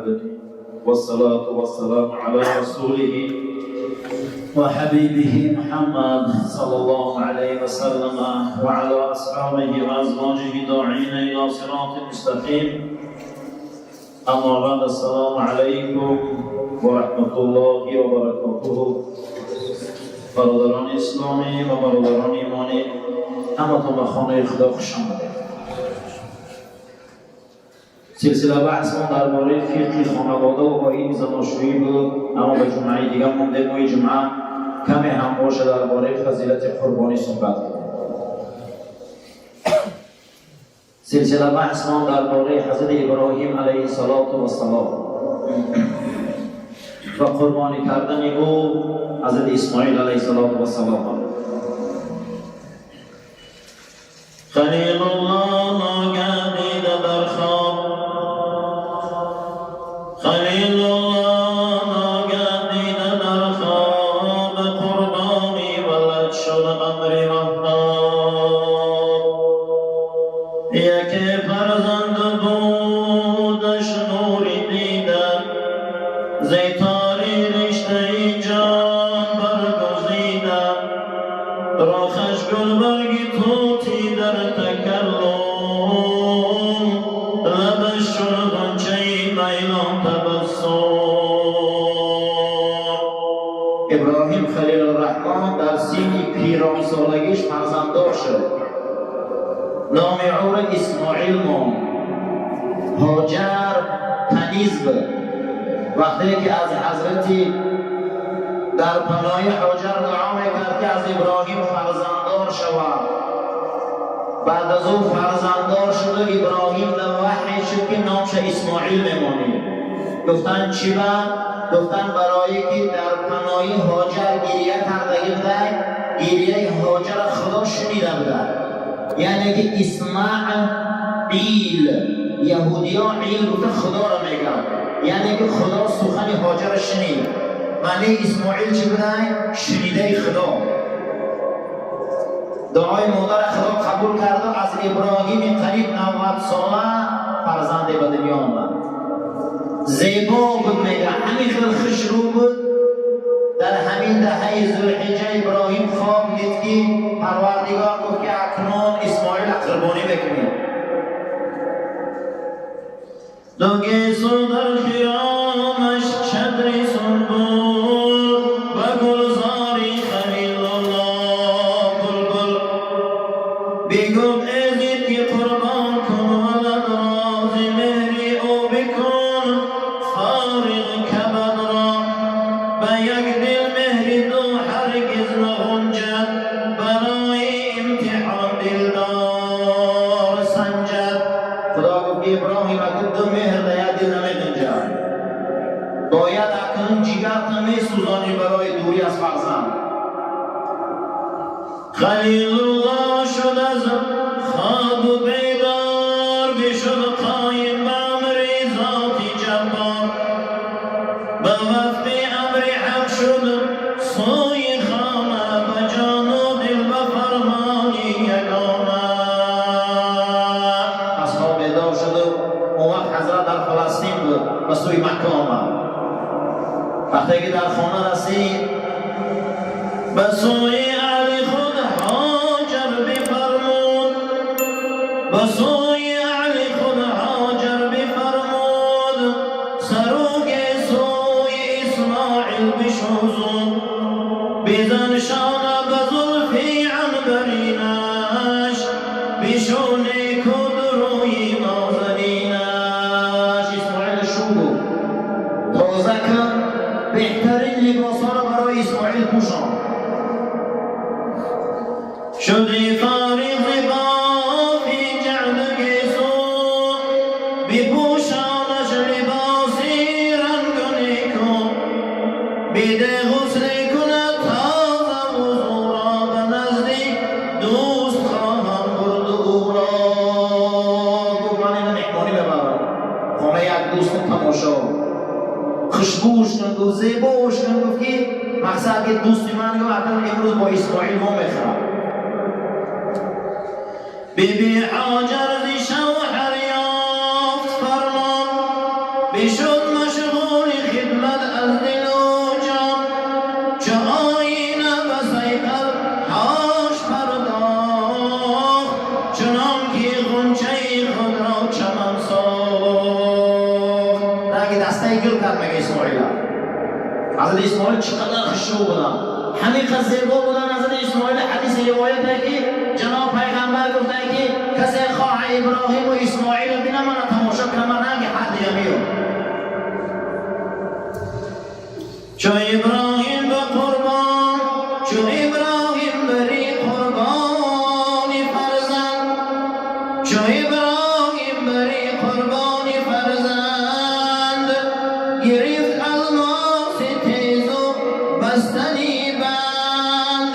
محمد والصلاة والسلام على رسوله وحبيبه محمد صلى الله عليه وسلم وعلى أصحابه وأزواجه داعين إلى صراط مستقيم. أما بعد، السلام عليكم ورحمة الله وبركاته. برادران اسلامی و برادران ایمانی، همتون به خانه خدا خوش آمدید. سلسله بحث ما درباره فقه خانواده و آیین زناشویی بود، اما به جمعه دیگر مونده. ما جمعه کمی هم باشه درباره فضیلت قربانی صحبت کنیم. سلسله بحث ما درباره حضرت ابراهیم علیه السلام و قربانی کردن او حضرت اسماعیل علیه السلام. خلیل الله گردید در خواب، خلیل الله گردید در خواب، قربانی ولد شد قمر مهتاب. یک فرزند بودش نوری دیدن، زیتاری رشته ای جان برگزیدن، راخش گلبرگی توتی در تکلم، لبش شد غنچه ای میلان تبسم. ابراهیم خلیل الرحمن در سن پیران سالگیش فرزنددار شد. نام او را اسماعیل ماند. هاجر تنیز بود. وقتی که از حضرتی در پناه هاجر دعا میکرد که از ابراهیم فرزنددار شود. بعد از او فرزنددار شد و ابراهیم در وحی شد که نامش اسماعیل میمانید. گفتن چی بود؟ گفتن برای که در پناه هاجر گریه کرده بود، گریه هاجر خدا شنیده بود. یعنی که اسماعیل، یهودی ها عیل گفته خدا را میگن، یعنی که خدا سخن هاجر شنید. معنی اسماعیل چی بوده؟ شنیده خدا. دعای مادر خدا قبول کرد و از ابراهیم قریب 90 ساله فرزند به دنیا آمد. زیبا بود، میگه همین خیلی خوش رو بود. در همین دهه ذوالحجه ابراهیم خواب دید که پروردگار گفت که اکنون اسماعیل قربانی بکنید. دو گیسو در خیامش چتری سنبول و گلزاری خلیل الله بلبل. بگفت ازید که قربان کن ولد راضی مهری او بکن، فارغ کبد را به یک دل مهری دو هرگز نغنجد، برای امتحان دلدار سنجد. خدا گفت ابراهیم اگر دو مهر در دل نمیگنجد، باید اکنون جیگرت نمیسوزانی برای دوری از فرزند. خلیل الله شد از خواب و بیدار، بشد قایم به امر ذات جبار. به وقت امر حق شد سوی خانه، به جان و دل و فرمانی یگانه. از خواب بیدار شد و اون وقت حضرت در فلسطین بود و سوی مکه آمد. وقتی که در خانه رسید به سوی علی خود هاجر بفرمود، به سوی علی خود هاجر بفرمود، سروگ سوی اسماعیل بشوزون، بزن شانه به زلفی عنبرینش، بشونه کد روی نازنینش. اسماعیل شو تازه کن، بهترین لباس ها را برای اسماعیل پوشاند. شدی فارغ بافی جعل گیسو، بپوشانش لباسی رنگونی کن، بیده غسل کند تازه وضو را، به نزدیک دوست خواهم برد او را. گفت من این مهمانی ببرم خانه یک دوست تماشا، خوشبوش کن و زیباش کن. گفت که مقصد که دوستی من گفت اکنون امروز با اسماعیل ما میخرم. بیبی هاجر ز شوهر یافت فرمان، بشد دسته گل کرد مگه اسماعیل حضرت اسماعیل چقدر خشوع بودن همین قدر زیبا بودن حضرت اسماعیل حدیث روایت ہے که جناب پیغمبر گفته که کسی خواه ابراهیم و اسماعیل بینه من تماشا کنه من نگه حد یمیو چو ابراهیم به قربان چو ابراهیم بری قربانی فرزند چو ابراهیم بری قربانی فرزند گرفت الماس تیز و بستنی بند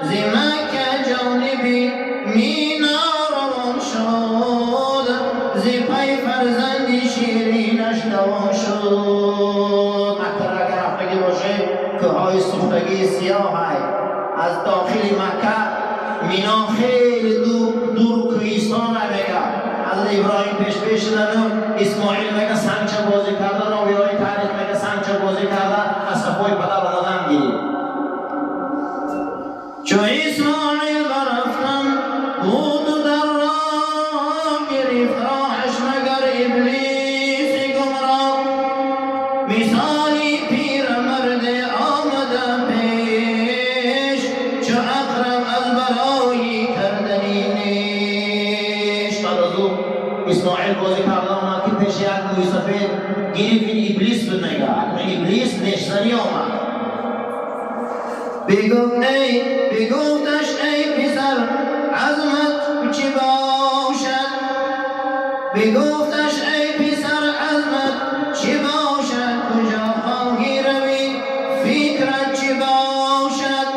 ز مکه جانبی مینا روان شد ز پی فرزندی شیرینش دوان شد مکه را اگر رفتگی باشه که های سوختگی سیاه های از داخل مکه مینا خیلی دور کوهستان میگه حضرت ابراهیم پیش شدن اسماعیل میگه سنگچه بازی کرده راویهای تاریخ میگه سنگچه بازی کرده از صفای پدر آمدن گیری چو اسماعیل برفتن بود در راه گرفت راهش مگر ابلیس گمراه مثالی پیرمرد آمده پیش چو اقرب از برای کردنی نیش بعد از او اسماعیل بازی کرده آمد که پیش یک موی سفید گرفت این ابلیس بود نگه ابلیس نشتری آمد بگفتش ای پسر عظمت چی باشد بگفتش ای پسر عظمت چی باشد کجا خواهی روی فکرت چی باشد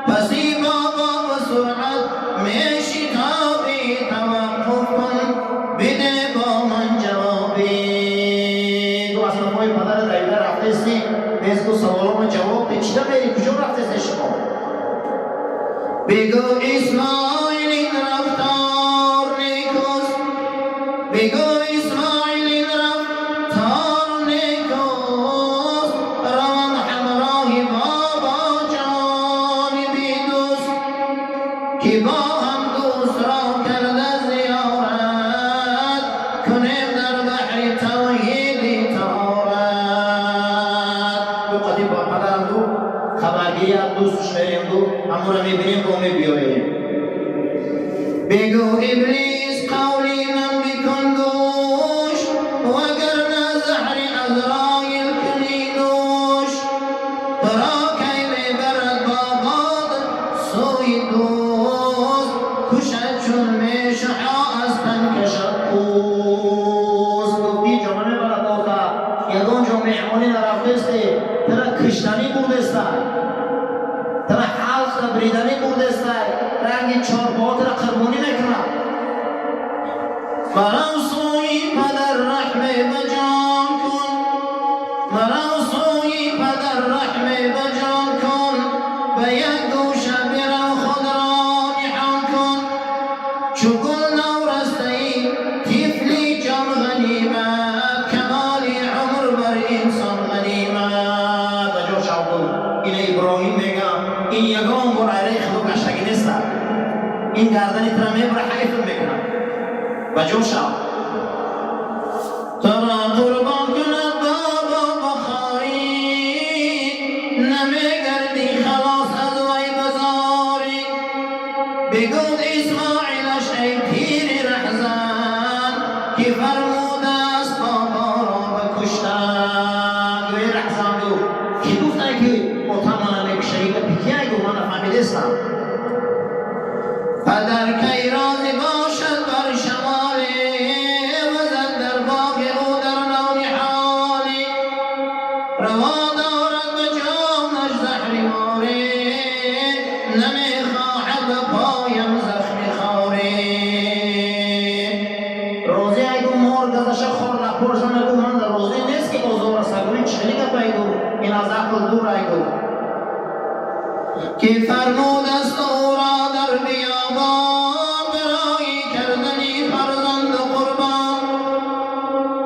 پسی بابا و سرعت میشی تابی توقف کن بده با من جوابی تو اصلا مای پدر دایده رفته سی بیز تو سوالام جواب ده چیده بری کجا رفته سی شما بگو اسماعیل این رفتار نیکوست بگو اسماعیل این رفتار نیکوست روان همراهی بابا جانبی دوست که با هم دوست را کرده زیارت کنیم در بحر توحیدی تارت دو قدیم با پدر دو خبرگیری از دوستش میریم دو همون رو میبینیم با می بیاییم بگو ابلیس قولی من بکن گوش وگرنه زهر عزرایل کنی نوش ترا کی میبرد باباد سوی دوست کشد چون میشحا از تن کشد پوست گفتی جامعه میبرد آتا یگان جا مهمانی نرفتستی ترا کشتنی بودستی ترا حلق بریدنی بودستی رنگ چارپاات را قربانی میکنه مرا سوی پدر رحم بجان کن مرا سوی پدر رحم بجان کن به یک گوشه برو خود را نحان کن چو گل نورسته ای طفلی جان غنیمت کمالی عمر بر انسان غنیمت بجا شعبون این ابراهیم میگم این یگان برای خود کشتگی نیست این گردنی ترا میبره حیف میکنم بجا شعب ترا قربان کند بابا بخاری نمیگردی خلاص از وی بزاری بگود اسماعیلش ای پیر رحزن که فرموده است بابا را بکشتن گوی رحزن گو کی گفته که اتمانه میکشه که پیکیه گو من فهمیدستم پدر کی راضی باشد بر شمالی وزد در باغ او در نونحالی روا دارد به جانش زهری ماری نمیخواهد به پایم زخمی خاری روزی ایگو مور گذش خورده پرشان ایگو من در روزی نیست که اوزار سگوی چلی گپ ایگو این از عقل دور ایگو که فرمود است او را در بیابان برای کردنی فرزند قربان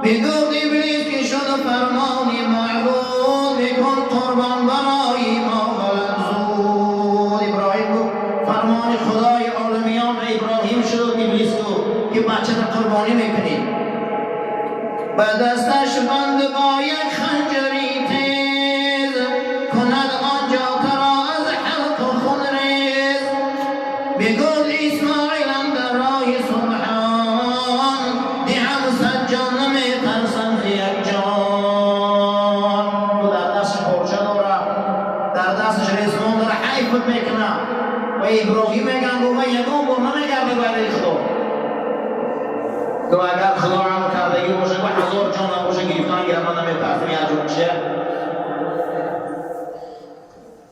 بگفت ابلیس که شد فرمانی معبود بکن قربان برای ما ولد زود ابراهیم گفت فرمان خدای عالمیان ابراهیم شد ابلیس گفت که بچه را قربانی میکنیم به دستش بند با یک خنجری تیز کند آنجا ترا از حلق و خون ریز بگفت اسماعیلم در راه سبحان دیم سجان نمی ترسم ز یک جان تو در دستش پرچه داره در دستش رزمان داره حیفت میکنه و ابراهیم میگن گو من یکم گو نمیگرده برای خدا تو اگر خدا عمل کردگی باشه و هزار جان باشه گریفتن گرفتن نمیترسیم یه جور چه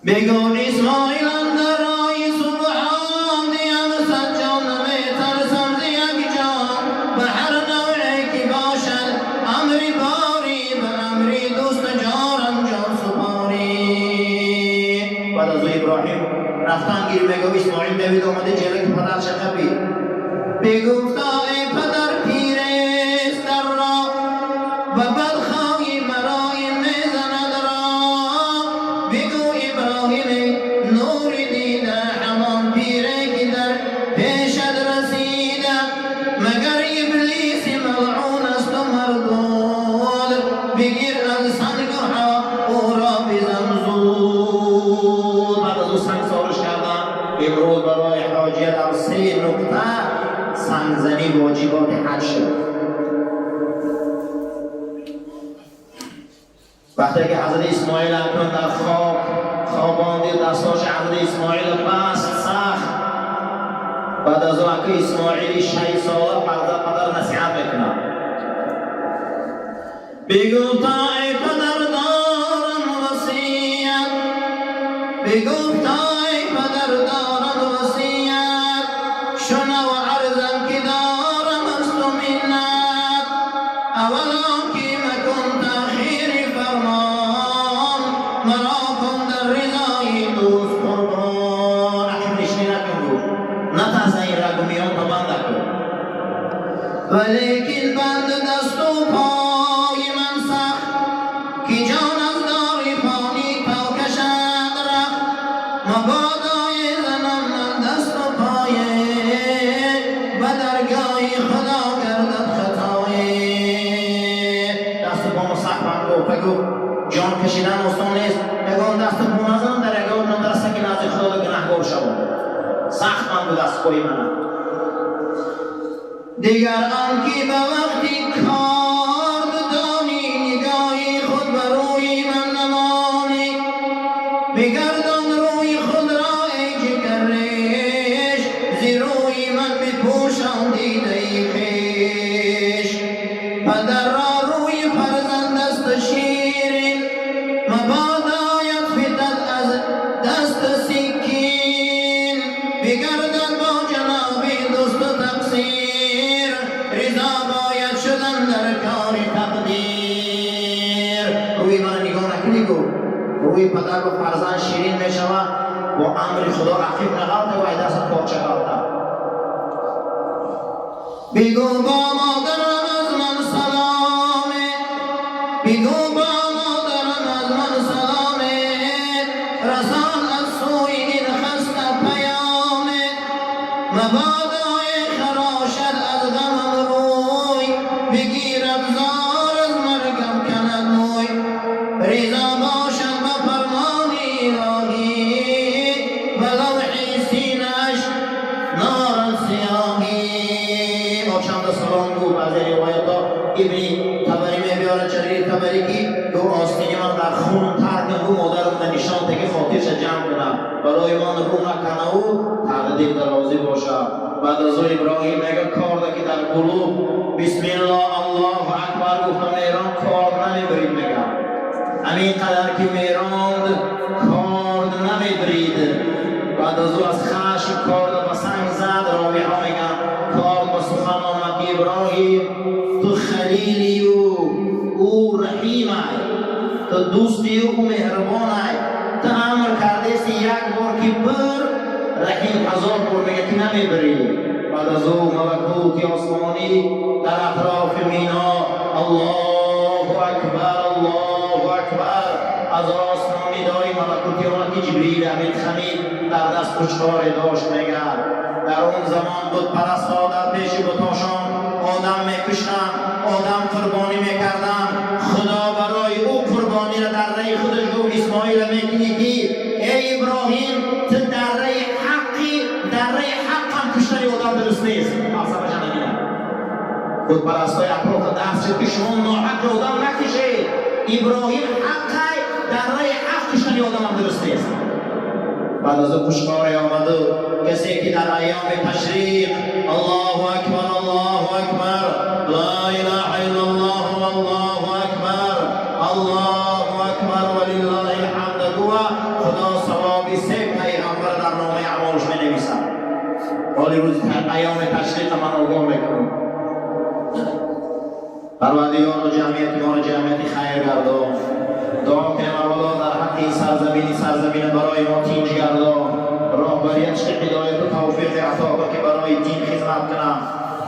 بگون اسماعیل در راه سبحان دیم سجان نمیترسم ز یک جان به هر نوعی که باشد امری باری به امری دوست جارم جان سپاری بعد از ابراهیم رفتن گیر بگو اسماعیل دوید آمده جلوی که پدر شکبی بگفتا ای پدر پیرست در را و بدخواهی مرا این میزند را بگو ابراهیم نوری دیده همان پیره که در پیشت رسیده مگر ابلیس ملعون است و مردود بگیر از سنگها او را بزن زود بعد از او سنگ سارش کردن امروز برای حاجیت در 3 نقطه سنگزنی واجبات حج شد وقتی که حضرت اسماعیل اکنون در خواباندی دستاش حضرت اسماعیل بست سخت بعد از اون که اسماعیلی 6 ساله پدر نصیحت میکنه بگو تا ای پدر دارم وصیت بگو تا ای پدر دارم وصیت شنو عرضم که دارم از تو منت اولا که مکن تأخیر فرمان مرا کن در رضای دوست قربان احشم نشنی نکن گفت نترسه این رگو میان تا بند کن ولیکن بند دست و پای من سخت که جان از داری فانی تا کشد رخت مبادای زنم من دست و پای به درگاه خدا گردد خطای دست و پامو سخت بند بگو جان کشیدن آسان نیست بگو دست و پا نزنم در اگه ندرسته که نزد خدا گناهگار شوم سخت بند دست پای منم دیگر آنکه به وقتی کار دانی نگاهی خود بر روی من نمانی بگردان روی خود را ای جگر ریش زی روی من بپوشان دیده خویش پدر را روی فرزند است شیرین مبادایت فتد از دست سکین بگردان با جناب دوست و تقصیر رضا باید شدن در کار تقدیر روی من نگاه نکنی گو روی پدر و فرزند شیرین می شود با امر خدا رفیق نغلطه و دست پاچه غلطه بگو با مادرم از من سلامه بگو با مادرم از من سلامه رسان از سوی این خسته پیامه مبادای خراشد از غمم روی بگیرد زار از مرگم کند موی رضا باشد به فرمان الهی به لوح سینه‌اش نار سیاهی و چند سلام گو بعضی روایتا ابن تبری میبیاره جریر تبری که دو آستینی من در خون ترک نگو مادرم نشان تگه خاطرش جمع کنم برای من رو نکنه و تقدیر درازی باشه بعد از او ابراهیم میگه کار که در قلوب بسم الله الله اکبر گفتم ایران کار نمیبرید میگم همین قدر که میراند کار نمیبرید بعد از او از خشم کار به سنگ زد راوی ها میگن کار به سخن آمد که ابراهیم تو خلیلی و او رحیم تو دوستی و مهربان تو امر کرده سی یک بار که بر رحیم 1000 بار میگه که نمیبری بعد از او ملکوت آسمانی در اطراف مینا الله اکبر از آسمان ندای ملکوتی آمد که جبریل امین خمید در دست کشتار داشت میگه در اون زمان بود پرست در پیش بتاشان آدم میکشتن آدم قربانی میکردن خودپرستای اطراف دست که شما ناحق آدم نکشید. ابراهیم حقای در راه حق کشتن آدم هم درست نیست. بعد از او پشتکاری آمد کسی که در ایام تشریق الله اکبر لا اله الا الله والله اکبر الله اکبر ولله الحمد گو خدا ثواب سه پیغمبر در نامه اعمالش می‌نویسد. ولی روز ایام تشریق من آگاه میکنم پروردگار و جمعیت ما را جمعیت خیر گردان. دعا کنیم مولا در حق این سرزمین برای ما تیج گردان. راهبریت هدایت و توفیق عطا کن که برای دین خدمت کنم.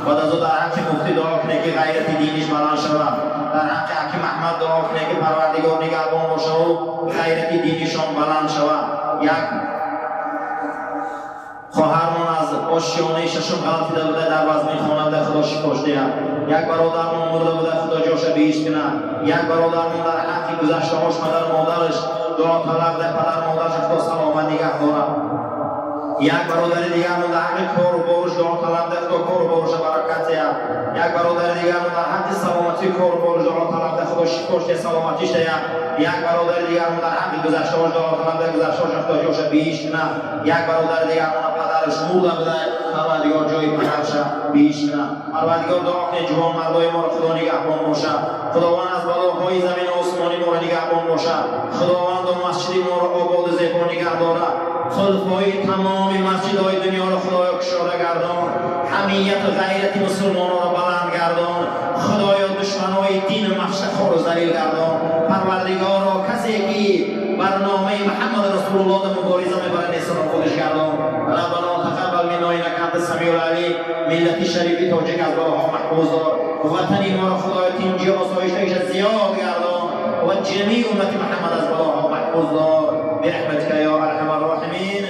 بعد از او در حق مفتی دعا کنه که غیرت دینیش بلند شود. در حق حکیم احمد دعا کنه که پروردگار نگهبان باشه و غیرت دینیشان بلند شود. یک خواهرمان از آشیانه ششم غلط دیده بوده در وزمین خواننده خدا شفاش دهد. یک برادرمان مرده بوده خدا جاش بهشت کنه. یک برادرمان در حق گذشته‌هاش پدر مادرش دعا طلب ده پدر مادرش خدا سلامت نگه دارد. یک برادر دیگرمان در حق کار و بارش دعا طلب ده خدا کار و بارش برکت دهد. یک برادر دیگرمان در حق سلامتی کار و بارش دعا طلب ده خدا شفاش ده سلامتیش دهد. یک برادر دیگرمان در حق گذشته‌هاش دعا طلب ده گذشته‌هاش خدا جاش بهشت کنه. یک برادر دیگرمان پدرش مرده بوده پروردگار جای پدرش بهشت کنه. پروردگار دعا کنه جوان مردای ما را خدا نگهبان باشه. خداوند از بلاهای زمین و آسمانی ما را نگهبان باشه. خداوند مسجد ما را آباد و زیبا نگه داره. خلفای تمام مسجدهای دنیا را خدایا گشاده گردان. حمیت و غیرت مسلمانان را بلند گردان. خدایا دشمنای دین مفسخار و ذلیل گردان. پروردگار را کسی که برنامه محمد رسول الله در مبارزه میبره نیست را خودش گردان. ربنا تقبل منا انک انت السمیع العلیم. ملت شریف تاجیک از بلاها محفوظ دار. وطن ما را خدای تینجی آسایشش زیاد گردان و جمیع امت محمد از بلاها محفوظ دار برحمتك یا ارحم الراحمین.